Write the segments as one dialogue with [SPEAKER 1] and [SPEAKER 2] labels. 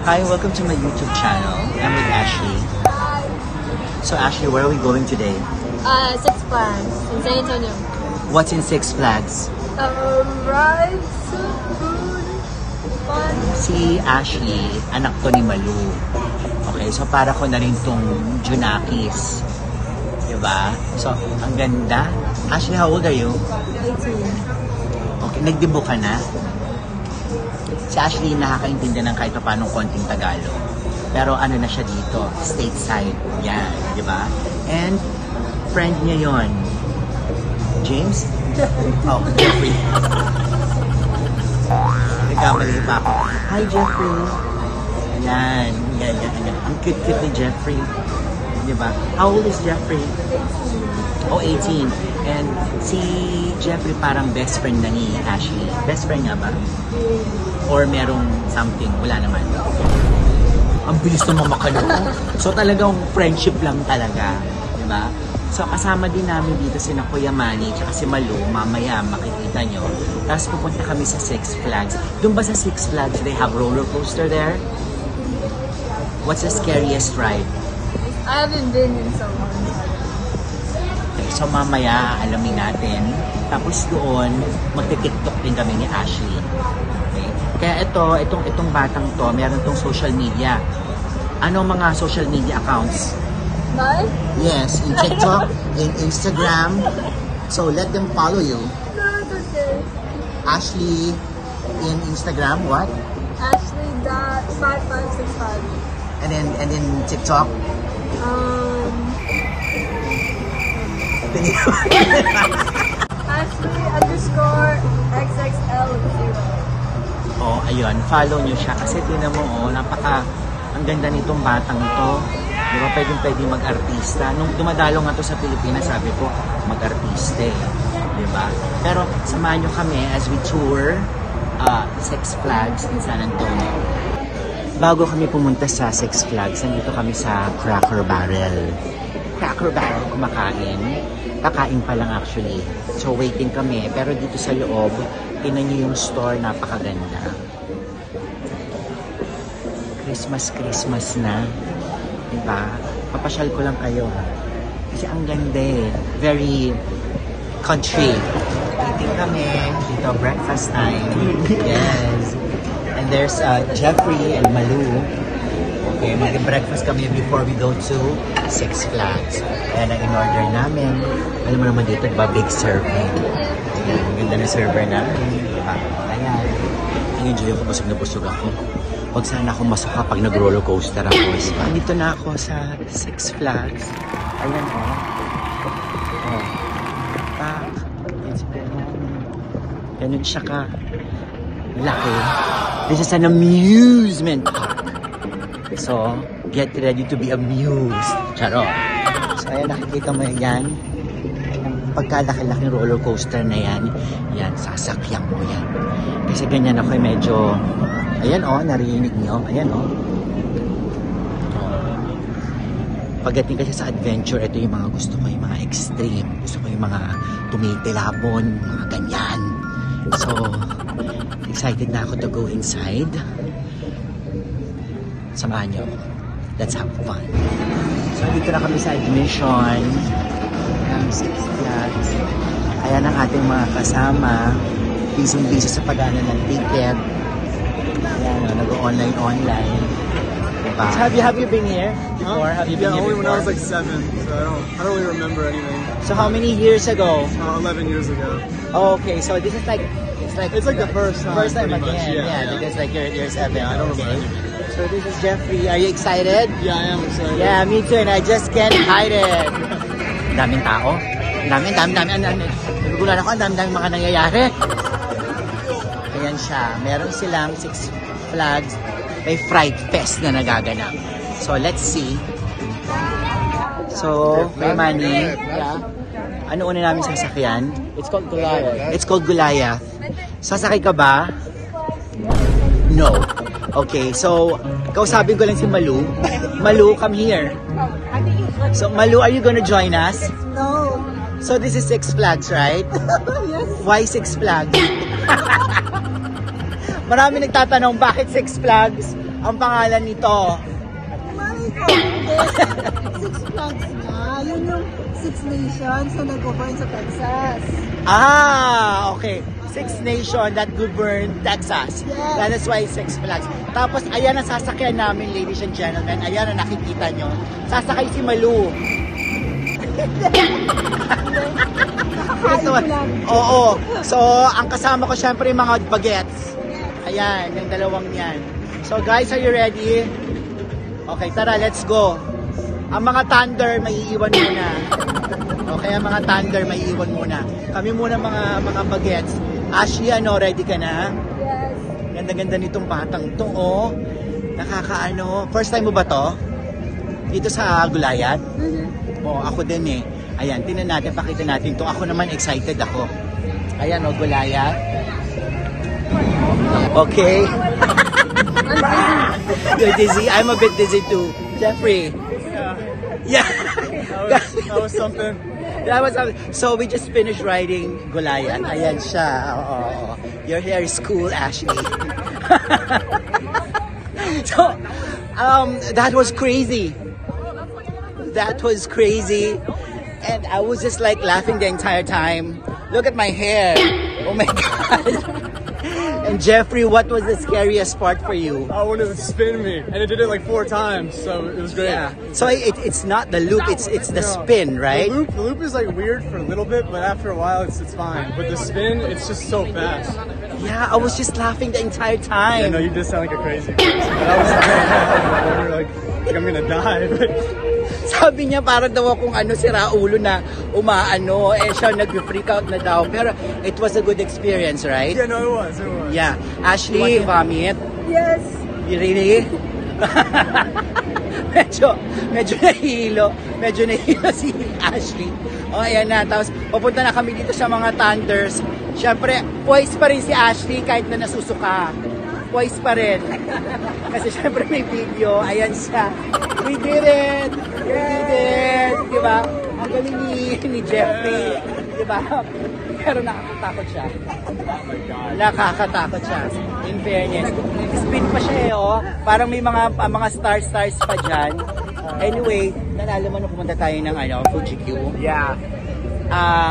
[SPEAKER 1] Hi, welcome to my YouTube channel. I'm with Ashley. So Ashley, where are we going today?
[SPEAKER 2] Six Flags in San Antonio.
[SPEAKER 1] What's in Six Flags?
[SPEAKER 2] Rides, food, fun.
[SPEAKER 1] Si Ashley, anak to ni Malu. Okay, so para ko na rin tong Junakis. Diba? So, ang ganda. Ashley, how old are you?
[SPEAKER 2] 18.
[SPEAKER 1] Okay, nagdibo ka na? Si Ashley nakakaintindi ng kahit paanong konting Tagalog. Pero ano na siya dito, stateside. Yan, di ba? And friend niya yon, James?
[SPEAKER 2] Jeffrey.
[SPEAKER 1] Oh, Jeffrey. Nagkamali pa ako. Hi, Jeffrey. Yan. Ang cute-cute ni Jeffrey. Di ba? How old is Jeffrey?
[SPEAKER 2] 18.
[SPEAKER 1] Oh, 18. And si Jeffrey parang best friend na ni Ashley. Best friend nga ba? Or merong something? Wala naman. Ang bilis naman makano. So talagang friendship lang talaga. Diba? So kasama din namin dito si Kuya Manny at si Malu. Mamaya makikita nyo. Tapos pupunta kami sa Six Flags. Doon ba sa Six Flags they have roller coaster there? What's the scariest ride?
[SPEAKER 2] I haven't been in so long.
[SPEAKER 1] Okay, so mamaya alamin natin. Tapos doon magti-TikTok din kami ni Ashley. Okay? Kaya itong batang to, meron tong social media. Ano mga social media accounts?
[SPEAKER 2] Mine?
[SPEAKER 1] Yes, in TikTok, in Instagram. So let them follow you.
[SPEAKER 2] No, it's okay.
[SPEAKER 1] Ashley in Instagram, what?
[SPEAKER 2] Ashley.5565.
[SPEAKER 1] And then TikTok.
[SPEAKER 2] Ashley_XXL0.
[SPEAKER 1] Oh, ayun, follow nyo siya kasi tinan mo, oh, ang ganda nitong batang to. Di ba, pwedeng mag-artista. Nung dumadalo nga to sa Pilipinas, sabi ko, mag-artista eh. Di ba? Pero samahan nyo kami as we tour Six Flags in San Antonio. Bago kami pumunta sa Six Flags, nandito kami sa Cracker Barrel. Cracker Barrel, kumakain. Kakain pa lang actually. So waiting kami. Pero dito sa loob, tingnan nyo yung store, napakaganda. Christmas na. Diba? Papasyal ko lang kayo. Kasi ang ganda eh. Very country. Eating kami. Dito, breakfast time. Yes. And there's Jeffrey and Malu. Okay, mag-breakfast kami before we go to Six Flags. Ayan ang in-order namin. Alam mo naman dito, diba? Big serving. Ayan, ang ganda ng server namin. Diba? Ayan. Enjoy ako, busog na busog ako. Huwag sana akong masuka pag nag-roller coaster ako. So, andito na ako sa Six Flags. Ayan o. Oh. Ganun siya ka laki. This is an amusement park. So, get ready to be amused. Charot. So, ayan, nakikita mo yan. Ang pagkalaki-laki roller coaster na yan, yan, sasakyan mo yan. Kasi ganyan ako medyo, ayan o, narinig nyo. Ayan o. Pagdating kasi sa adventure, ito yung mga gusto ko, yung mga extreme. Gusto ko yung mga tumitilabon, mga ganyan. So, excited na ako to go inside. Samahan nyo. Let's have fun. So, dito na kami sa admission ng Six Flags. Ayan ang ating mga kasama. Busy sa pag-ano ng ticket. Ayan, nag-online. Diba? So, have you been here before? Have you been here
[SPEAKER 3] only
[SPEAKER 1] before?
[SPEAKER 3] when I was like 7, so I don't really remember anything.
[SPEAKER 1] So, how many years ago?
[SPEAKER 3] 11 years ago.
[SPEAKER 1] Oh, okay, so this is like...
[SPEAKER 3] It's like the first time.
[SPEAKER 1] First time
[SPEAKER 3] pretty much,
[SPEAKER 1] again. Yeah, because like you're 7.
[SPEAKER 3] Yeah, I don't
[SPEAKER 1] okay.
[SPEAKER 3] remember.
[SPEAKER 1] So this is Jeffrey. Are you excited?
[SPEAKER 3] Yeah, I am excited.
[SPEAKER 1] Yeah, me too. And I just can't hide it. Daming tao. Dami. Nagugulan ako. Ang dami mga nangyayari. Ayan siya. Meron silang Six Flags. May Fright Fest na nagaganap. So let's see. So, may money. Yeah. Ano una namin sasakyan?
[SPEAKER 3] It's called Goliath.
[SPEAKER 1] It's called Goliath. Sasakay ka ba? No. Okay, so, kausapin ko lang si Malu. Malu, come here. So, Malu, are you gonna join us?
[SPEAKER 2] No.
[SPEAKER 1] So, this is Six Flags, right?
[SPEAKER 2] Yes.
[SPEAKER 1] Why Six Flags? Marami nagtatanong, bakit Six Flags? ang pangalan nito?
[SPEAKER 2] Mali ko. Six Flags nga. Yun yung Six Nations na nag-govern sa Texas.
[SPEAKER 1] Ah, okay. Six Nation that govern Texas.
[SPEAKER 2] Yes.
[SPEAKER 1] That is why Six Flags. Tapos, ayan ang sasakyan namin, ladies and gentlemen. Ayan ang nakikita nyo. Sasakay si Malu. Oo. So, ang kasama ko syempre yung mga bagets. Ayan, yung dalawang yan. So, guys, are you ready? Okay, tara, let's go. Ang mga thunder, may iiwan muna. Okay, ang mga thunder, may iiwan muna. Kami muna mga bagets. Ashley, ano, ready ka na?
[SPEAKER 2] Yes.
[SPEAKER 1] Ganda-ganda nitong batang to, oh. Nakakaano. First time mo ba to? Dito sa Gulayat? Oo, ako din eh. Ayan, tingnan natin, pakita natin to. Ako naman, excited ako. Ayan, oh, Gulayat. Okay. You're dizzy? I'm a bit dizzy too. Jeffrey. Yeah.
[SPEAKER 3] That was something.
[SPEAKER 1] That was something. So we just finished riding Gulayat. Ayan siya. Oo. Your hair is cool, Ashley. So, that was crazy. That was crazy. And I was just like laughing the entire time. Look at my hair. Oh my God. And Jeffrey, what was the scariest part for you?
[SPEAKER 3] When it would spin me, and it did it like 4 times, so it was great.
[SPEAKER 1] Yeah. So it's not the loop, it's the spin, right?
[SPEAKER 3] The loop is like weird for a little bit, but after a while it's fine. But the spin, it's just so fast.
[SPEAKER 1] Yeah, I was just laughing the entire time.
[SPEAKER 3] Yeah, no, you just sound like a crazy person. But I was like I'm gonna die. But
[SPEAKER 1] Sabi niya parang daw akong si Raulo na umaano, siya nag-freak out na daw. Pero it was a good experience, right?
[SPEAKER 3] yeah, no, it was.
[SPEAKER 1] Yeah. Ashley, vomit?
[SPEAKER 2] Yes.
[SPEAKER 1] You really? medyo nahilo. Medyo nahilo si Ashley. O, ayan na. Tapos, pupunta na kami dito sa mga Thunders. Siyempre, poise pa rin si Ashley kahit na nasusuka. Poise pa rin. Kasi siyempre may video. Ayan siya. We did it! We did it! Diba? Ang galing ni Jeffrey. Diba? Pero nakakatakot siya. Nakakatakot siya. In fairness. Spin pa siya eh, oh. Parang may mga stars pa dyan. Anyway, nalala mo nung pumunta tayo ng Fuji Q.
[SPEAKER 3] Yeah.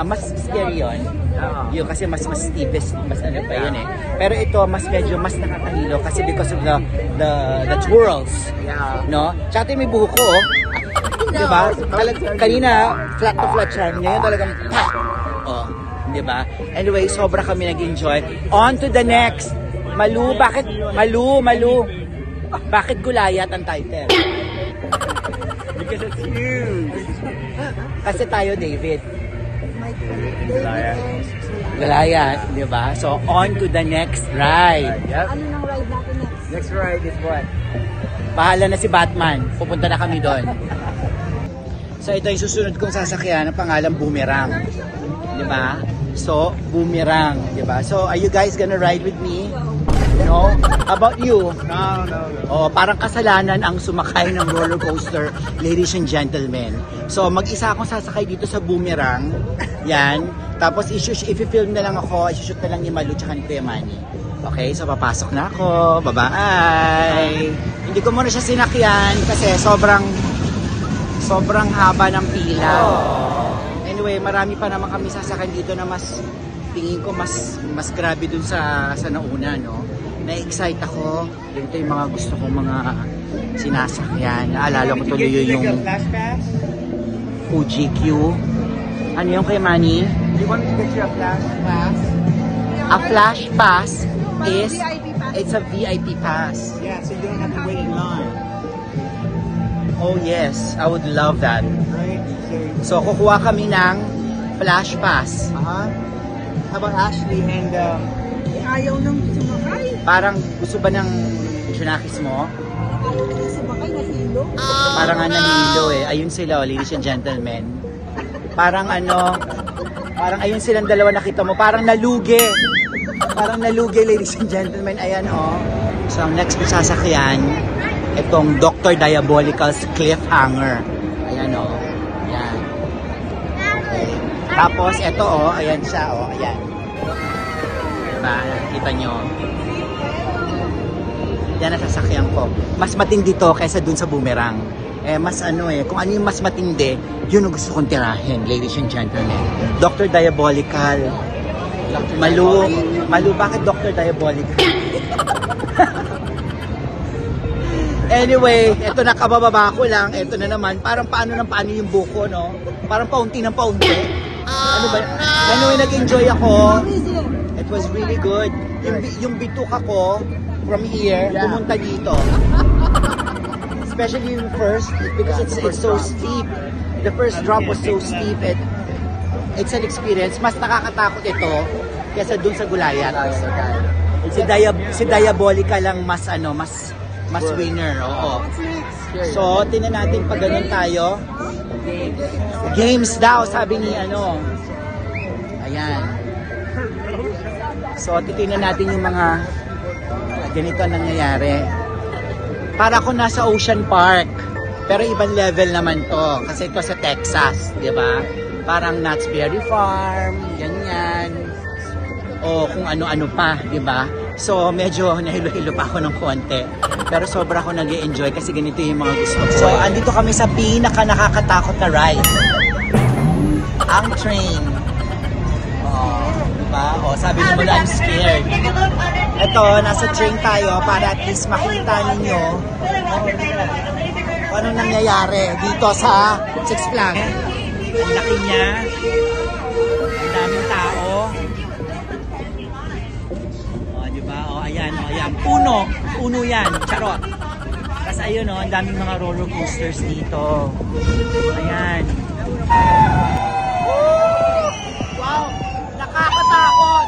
[SPEAKER 1] Mas scary yun. Yun kasi mas steepest, mas ano pa yun eh. Pero ito, medyo mas nakakahilo kasi because of the twirls.
[SPEAKER 3] Yeah.
[SPEAKER 1] No? Tsaka may buhok ko, oh. Diba? Kanina, flat to flat siya. Ngayon talagang, pa! Oh. Diba? Anyway, sobra kami nag-enjoy. On to the next. Malu, bakit? Malu. Bakit Gulayat ang title?
[SPEAKER 3] Because it's huge.
[SPEAKER 1] Kasi tayo, David.
[SPEAKER 3] Gulayat.
[SPEAKER 1] Gulayat, di ba? So, on to the next ride.
[SPEAKER 3] Yep.
[SPEAKER 2] Ano nang ride natin next?
[SPEAKER 3] Next ride is what?
[SPEAKER 1] Bahala na si Batman. Pupunta na kami doon. So, ito yung susunod kong sasakyan ng pangalan Boomerang. Di ba? So, Boomerang. Di ba? So, are you guys gonna ride with me? No? How about you?
[SPEAKER 3] No.
[SPEAKER 1] Oh, parang kasalanan ang sumakay ng roller coaster, ladies and gentlemen. So, mag-isa akong sasakay dito sa Boomerang. Yan. Tapos, i-film na lang ako, i-shoot na lang ni Malu tsaka ni Kuya Manny. Okay, so papasok na ako. Bye-bye! Hindi ko muna siya sinakyan kasi sobrang haba ng pila. Anyway, marami pa naman kami sasakyan dito na mas, tingin ko mas grabe dun sa nauna, no? Na-excite ako. Ganito yung mga gusto kong mga sinasakyan. Naalala ko tuloy yung Fuji Q. Ano yung kay Manny?
[SPEAKER 3] You want me to get you a flash pass?
[SPEAKER 1] A flash pass is,
[SPEAKER 2] VIP pass.
[SPEAKER 1] it's a VIP pass.
[SPEAKER 3] Yeah, so you don't have to wait in line.
[SPEAKER 1] Oh yes, I would love that.
[SPEAKER 3] Right?
[SPEAKER 1] So kukuha kami ng flash pass.
[SPEAKER 3] How about Ashley and
[SPEAKER 2] Ayaw nang sumakay.
[SPEAKER 1] Parang gusto ba ng Junakis mo?
[SPEAKER 2] Ayaw nang sumakay na hilo.
[SPEAKER 1] Parang nahilo eh. Ayun sila, ladies and gentlemen. Parang parang ayun silang dalawa nakita mo. Parang nalugi. Parang nalugi, ladies and gentlemen. Ayan, oh. So, ang next na sasakyan, itong Dr. Diabolical's Cliffhanger. Ayan, oh. Ayan. Okay. Tapos, ito, oh. Ayan siya, oh. Ayan. Diba? Nakikita nyo. na nasasakyan ko. Mas matindi to kaysa dun sa Boomerang. Mas kung ano yung mas matindi, yun ang gusto kong tirahin, ladies and gentlemen. Dr. Diabolical. Malu, bakit Dr. Diabolical? Anyway, eto na, kabababa ko lang. Eto na naman, parang paano yung buko, no? Parang paunti ng paunti. Ano ba? Anyway, nag-enjoy ako. It was really good. Yung bituka ko, from here, pumunta dito. Especially yung first, because it's so steep. The first drop was so steep. It's an experience. Mas nakakatakot ito kaysa dun sa Gulayan. Si Diabolica lang mas winner. Oo. So, tingnan natin pag ganun tayo. Games daw, sabi ni Ayan. So, titingnan natin yung mga ganito nangyayari. Para ako nasa Ocean Park. Pero ibang level naman to. Kasi ito sa Texas, di ba? Parang Knott's Berry Farm, ganyan. O kung ano-ano pa, di ba? So, medyo nahilo-hilo pa ako ng konti. Pero sobra ako nag-i-enjoy kasi ganito yung mga gusto ko. So, andito kami sa pinaka-nakakatakot na ride. Ang train. Diba? Sabi niyo mula, I'm scared. Ito, nasa train tayo para at least makita ninyo kung anong nangyayari dito sa Six Flags. Ang laki niya. Ang daming tao. Diba? Ayan. Puno yan. Charot. Tapos ayun, ang daming mga roller coasters dito. Ayan. Wow! Nakakatakot!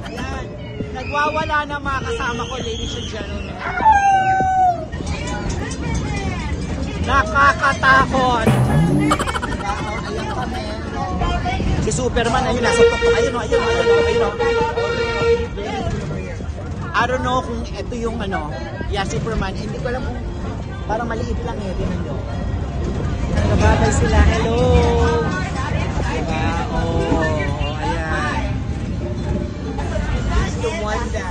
[SPEAKER 1] Ayan. Nagwawala na mga kasama ko, ladies and gentlemen. Nakakatakot! Ayan kami. Si Superman, ayun, nasa tuktok. Ayun. I don't know kung ito yung Superman. Hindi ko alam kung parang maliit lang Tingnan nyo. Nagababay sila. Hello! Diba? Ayan. This is the one that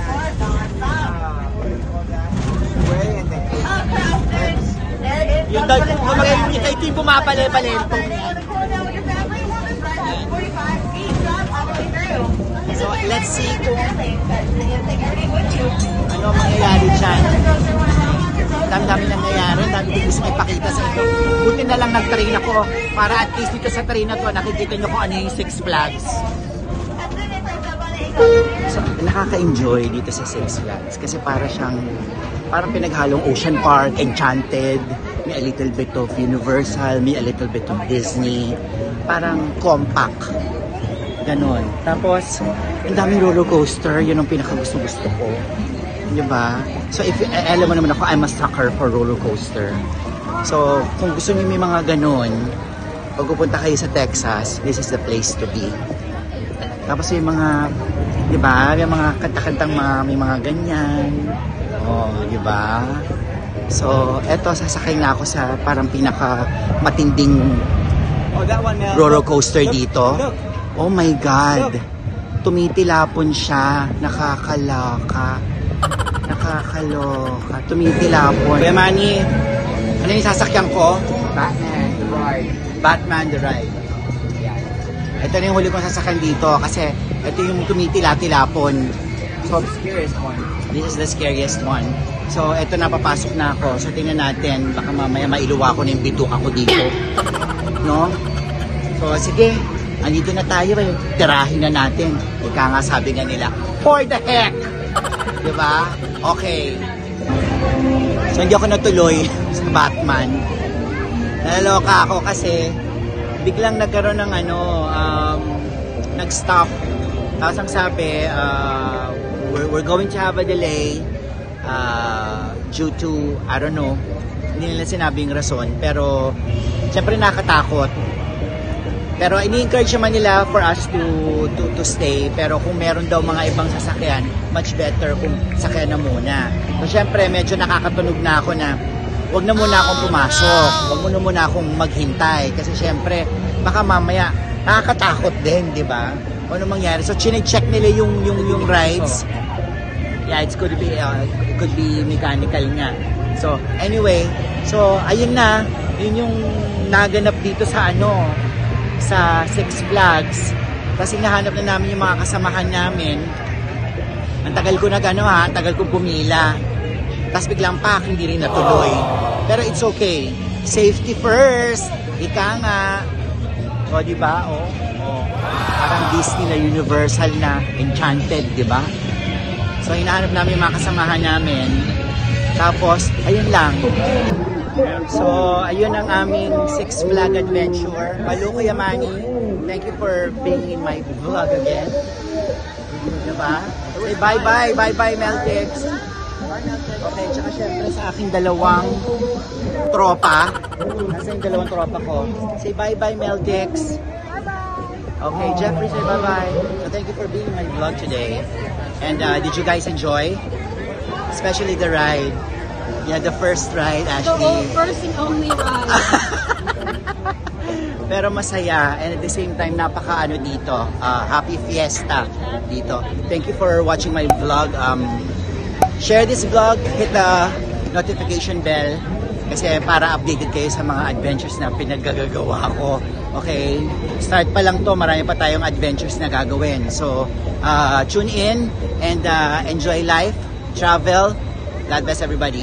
[SPEAKER 1] ito yung pumapale-palento. So, let's see kung ano mangyayari dyan. Dami-dami nangyayari. Dami ko gusto ipakita sa inyo. Buti na lang nag-train ako para at least dito sa train na to nakikita nyo kung ano yung Six Flags. So, nakaka-enjoy dito sa Six Flags kasi parang pinaghalong Ocean Park, Enchanted, may a little bit of Universal, may a little bit of Disney, parang compact. Ganon. Tapos, ang daming roller coaster, yun ang pinakagusto-gusto ko. Diba? So, alam mo naman ako, I'm a sucker for roller coaster. So, kung gusto niyo may mga ganon, pag pupunta kayo sa Texas, this is the place to be. Tapos yung mga, diba? Yung mga kanta-kantang may mga ganyan. Diba? So, eto, sasakay na ako sa parang pinaka-matinding roller coaster dito. Oh my God! Tumitilapon siya. Nakakaloka. Tumitilapon. Kuya Manny, ano yung sasakyan ko? Batman the Ride. Ito na yung huli kong sasakyan dito kasi ito yung tumitila-tilapon. So, the scariest one. This is the scariest one. So, ito na, papasok na ako. So, tingnan natin. Baka mamaya mailuwa ko na yung bituka ko dito. No? So, sige. Andito na tayo. Tirahin na natin. Ika nga sabi nga nila, for the heck! Diba? Okay. So, hindi ako natuloy sa Batman. Nalaloka ako kasi biglang nagkaroon ng nag-stop. Tapos ang sabi, we're going to have a delay due to, I don't know, hindi nila sinabing rason. Pero, syempre nakatakot. Pero ini-encourage naman nila for us to stay. Pero kung meron daw mga ibang sasakyan, much better kung sakyan na muna. So, syempre, medyo nakakatunog na ako na huwag na muna akong pumasok. Huwag muna akong maghintay. Kasi syempre, baka mamaya, nakakatakot din, di ba? Ano mangyari? So, chine-check nila yung rides. Yeah, it could be mechanical nga. So, anyway, so ayun na, yun yung naganap dito sa sa Six Flags. Kasi nahanap na namin yung mga kasamahan namin. Ang tagal ko ang tagal kong pumila. Tapos biglang hindi rin natuloy. Pero it's okay. Safety first. Ika nga. O, diba? O. Parang Disney na Universal na Enchanted, diba? So, hinahanap namin yung mga kasamahan namin. Tapos, ayun lang. So, ayun ang aming Six Flag adventure. Hello, Kuya Manny. Thank you for being in my vlog again. Diba? Say bye-bye. Bye-bye, Meltex. Okay, tsaka syempre sa aking dalawang tropa. Nasa yung dalawang tropa ko. Say bye-bye, Meltex. Okay, Jeffrey, say bye-bye. So, thank you for being in my vlog today. And did you guys enjoy? Especially the ride. Yeah, the first ride, Ashley.
[SPEAKER 2] The first and only ride.
[SPEAKER 1] Pero masaya, and at the same time, napaka dito. Happy fiesta dito. Thank you for watching my vlog. Share this vlog, hit the notification bell kasi para updated kayo sa mga adventures na pinaggagawa ko. Okay? Start pa lang to, marami pa tayong adventures na gagawin. So, tune in and enjoy life, travel. God bless everybody.